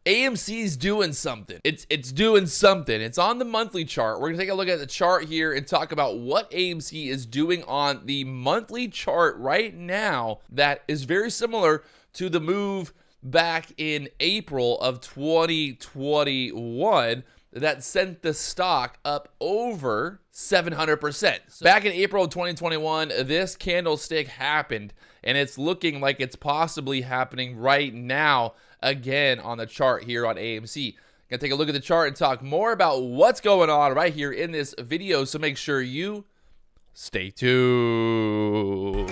AMC's doing something. It's doing something. It's on the monthly chart. We're gonna take a look at the chart here and talk about what AMC is doing on the monthly chart right now that is very similar to the move back in April of 2021 that sent the stock up over 700%. So back in April of 2021, this candlestick happened, and it's looking like it's possibly happening right now again on the chart here on AMC. Gonna take a look at the chart and talk more about what's going on right here in this video, so make sure you stay tuned.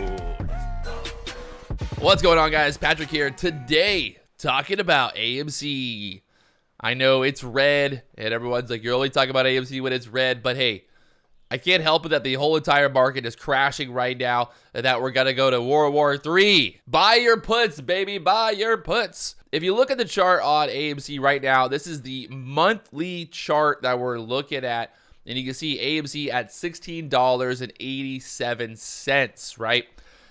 What's going on, guys? Patrick here. Today, talking about AMC. I know it's red, and everyone's like, you're only talking about AMC when it's red, but hey, I can't help it that the whole entire market is crashing right now, and that we're going to go to World War III. Buy your puts, baby. Buy your puts. If you look at the chart on AMC right now, this is the monthly chart that we're looking at, and you can see AMC at $16.87, right?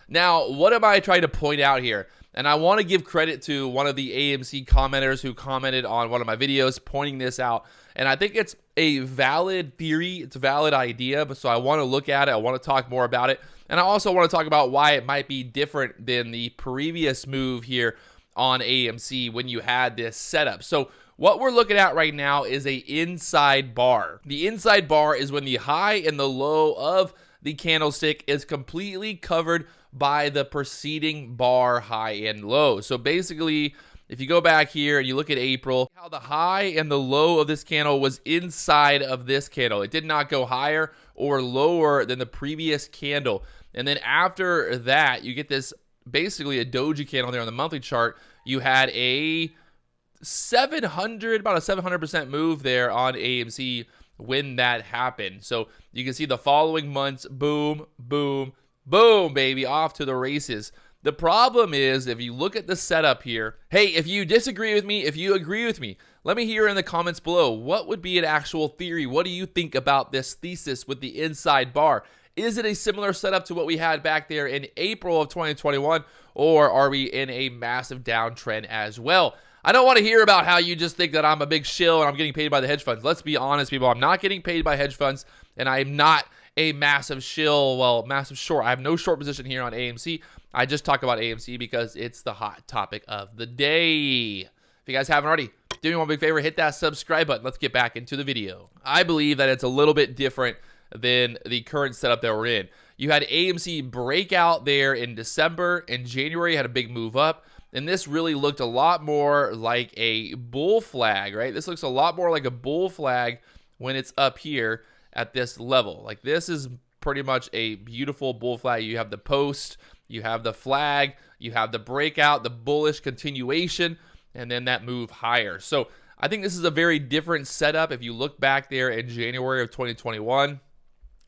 Now, what am I trying to point out here? And I want to give credit to one of the AMC commenters who commented on one of my videos pointing this out. And I think it's a valid theory. It's a valid idea. But so I want to look at it. I want to talk more about it. And I also want to talk about why it might be different than the previous move here on AMC when you had this setup. So what we're looking at right now is a inside bar. The inside bar is when the high and the low of the candlestick is completely covered by the preceding bar high and low. So basically, if you go back here and you look at April, how the high and the low of this candle was inside of this candle. It did not go higher or lower than the previous candle. And then after that, you get this basically a doji candle there on the monthly chart. You had a about a 700% move there on AMC when that happened. So you can see the following months, boom, boom, boom, baby, off to the races. The problem is, if you look at the setup here, hey, if you disagree with me, if you agree with me, let me hear in the comments below, what would be an actual theory? What do you think about this thesis with the inside bar? Is it a similar setup to what we had back there in April of 2021, or are we in a massive downtrend as well? I don't want to hear about how you just think that I'm a big shill and I'm getting paid by the hedge funds. Let's be honest, people. I'm not getting paid by hedge funds, and I'm not a massive shill, well, massive short. I have no short position here on AMC. I just talk about AMC because it's the hot topic of the day. If you guys haven't already, do me one big favor, hit that subscribe button. Let's get back into the video. I believe that it's a little bit different than the current setup that we're in. You had AMC break out there in December, and January had a big move up. And this really looked a lot more like a bull flag, right? This looks a lot more like a bull flag when it's up here at this level. Like, this is pretty much a beautiful bull flag. You have the post, you have the flag, you have the breakout, the bullish continuation, and then that move higher. So I think this is a very different setup. If you look back there in January of 2021,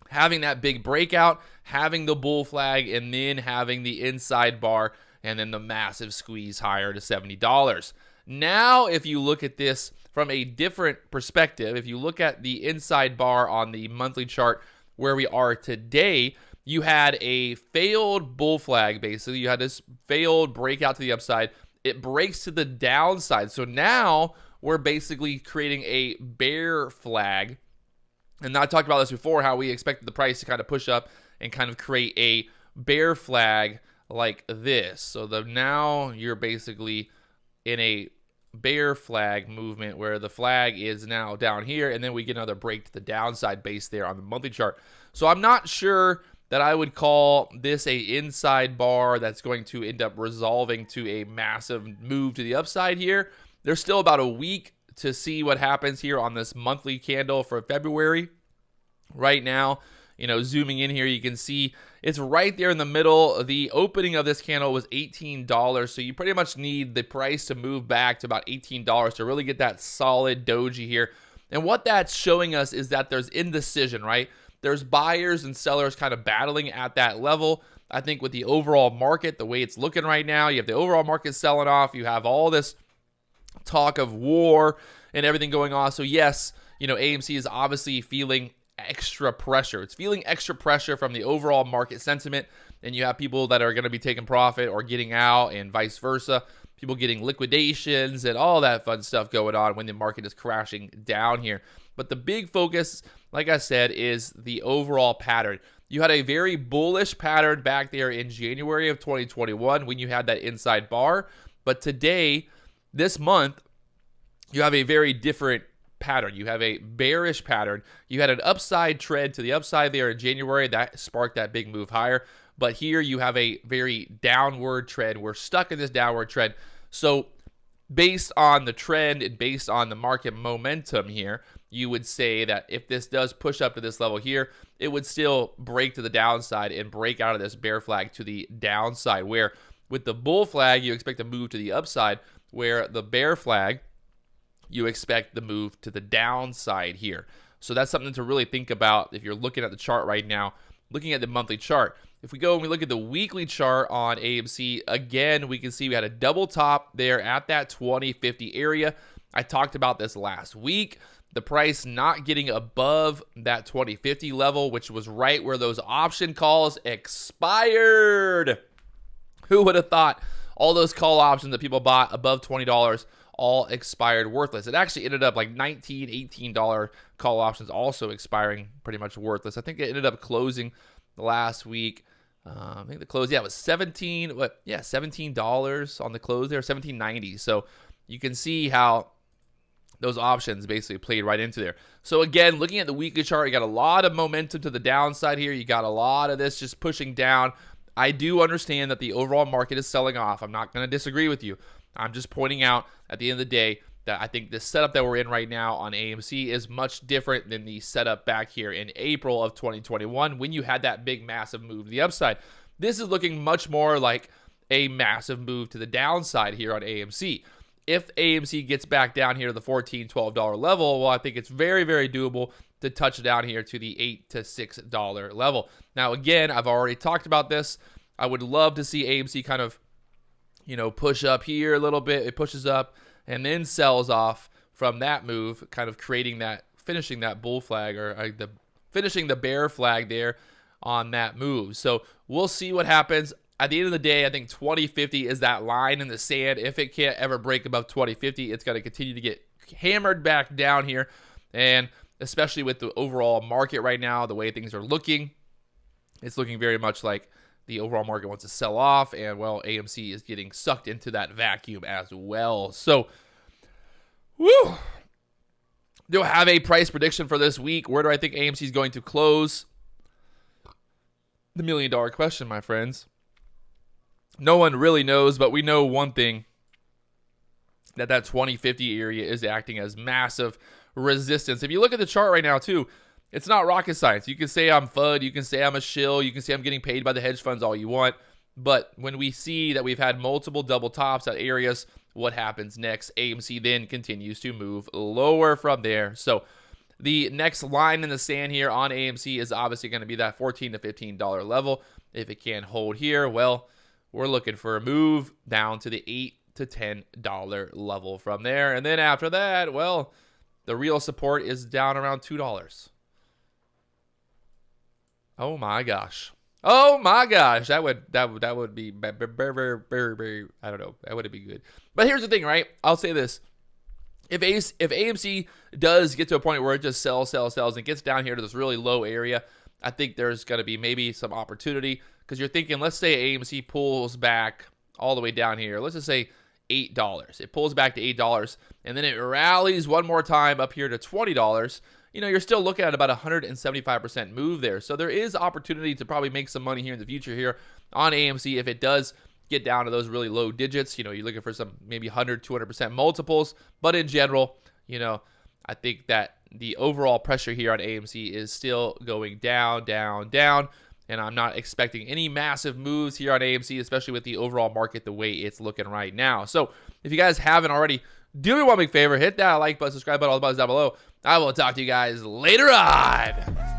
having that big breakout, having the bull flag, and then having the inside bar, and then the massive squeeze higher to $70. Now, if you look at this from a different perspective, if you look at the inside bar on the monthly chart where we are today, you had a failed bull flag, basically. You had this failed breakout to the upside. It breaks to the downside. So now we're basically creating a bear flag. And I talked about this before, how we expected the price to kind of push up and kind of create a bear flag like this. So now you're basically in a bear flag movement where the flag is now down here, and then we get another break to the downside base there on the monthly chart. So I'm not sure that I would call this a inside bar that's going to end up resolving to a massive move to the upside here. There's still about a week to see what happens here on this monthly candle for February. Right now, zooming in here, you can see it's right there in the middle. The opening of this candle was $18, so you pretty much need the price to move back to about $18 to really get that solid doji here. And what that's showing us is that there's indecision, right? There's buyers and sellers kind of battling at that level. I think with the overall market, the way it's looking right now, you have the overall market selling off. You have all this talk of war and everything going on. So yes, AMC is obviously feeling extra pressure. It's feeling extra pressure from the overall market sentiment, and you have people that are going to be taking profit or getting out and vice versa. people getting liquidations and all that fun stuff going on when the market is crashing down here. But the big focus, like I said, is the overall pattern. You had a very bullish pattern back there in January of 2021 when you had that inside bar. But today, this month, you have a very different pattern. You have a bearish pattern. You had an upside trend to the upside there in January. That sparked that big move higher. But here you have a very downward trend. We're stuck in this downward trend. So based on the trend and based on the market momentum here, you would say that if this does push up to this level here, it would still break to the downside and break out of this bear flag to the downside, where with the bull flag, you expect to move to the upside, where the bear flag, you expect the move to the downside here. So that's something to really think about if you're looking at the chart right now, looking at the monthly chart. If we go and we look at the weekly chart on AMC, again, we can see we had a double top there at that 2050 area. I talked about this last week. The price not getting above that 2050 level, which was right where those option calls expired. Who would have thought all those call options that people bought above $20 all expired worthless? It actually ended up like $19, $18 call options also expiring pretty much worthless. I think it ended up closing last week. I think the close, was $17 on the close there, $17.90. So you can see how those options basically played right into there. So again, looking at the weekly chart, you got a lot of momentum to the downside here. You got a lot of this just pushing down. I do understand that the overall market is selling off. I'm not going to disagree with you. I'm just pointing out at the end of the day that I think the setup that we're in right now on AMC is much different than the setup back here in April of 2021 when you had that big massive move to the upside. This is looking much more like a massive move to the downside here on AMC. If AMC gets back down here to the $14, $12 level, well, I think it's very, very doable to touch down here to the $8 to $6 level. Now, again, I've already talked about this. I would love to see AMC kind of, push up here a little bit. It pushes up and then sells off from that move, kind of finishing that bull flag or finishing the bear flag there on that move. So we'll see what happens. At the end of the day, I think 2050 is that line in the sand. If it can't ever break above 2050, it's going to continue to get hammered back down here. And especially with the overall market right now, the way things are looking, it's looking very much like the overall market wants to sell off, and, well, AMC is getting sucked into that vacuum as well. So, do I have a price prediction for this week? Where do I think AMC is going to close? The million-dollar question, my friends. No one really knows, but we know one thing, that 2050 area is acting as massive resistance. If you look at the chart right now, too, it's not rocket science. You can say I'm FUD. You can say I'm a shill. You can say I'm getting paid by the hedge funds all you want. But when we see that we've had multiple double tops at areas, what happens next? AMC then continues to move lower from there. So the next line in the sand here on AMC is obviously going to be that $14 to $15 level. If it can't hold here, well, we're looking for a move down to the $8 to $10 level from there. And then after that, well, the real support is down around $2. Oh my gosh. That would be very, I don't know. That wouldn't be good. But here's the thing, right? I'll say this. If AMC does get to a point where it just sells, and gets down here to this really low area, I think there's going to be maybe some opportunity, because you're thinking, let's say AMC pulls back all the way down here. Let's just say $8. It pulls back to $8, and then it rallies one more time up here to $20. You're still looking at about 175% move there. So there is opportunity to probably make some money here in the future here on AMC if it does get down to those really low digits. You're looking for some maybe 100, 200% multiples. But in general, I think that the overall pressure here on AMC is still going down, down, down. And I'm not expecting any massive moves here on AMC, especially with the overall market the way it's looking right now. So if you guys haven't already, do me one big favor, hit that like button, subscribe button, all the buttons down below. I will talk to you guys later on.